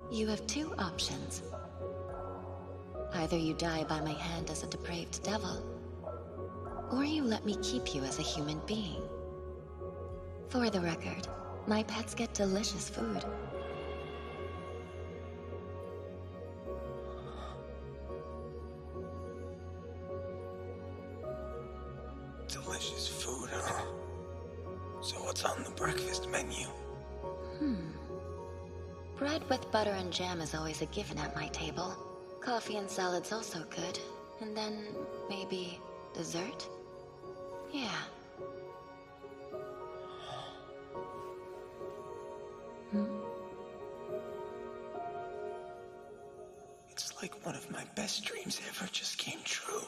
You have two options. Either you die by my hand as a depraved devil, or you let me keep you as a human being. For the record, my pets get delicious food. Delicious food, huh? So what's on the breakfast menu? Bread with butter and jam is always a given at my table. Coffee and salad's also good. And then, maybe, dessert? Yeah. It's like one of my best dreams ever just came true.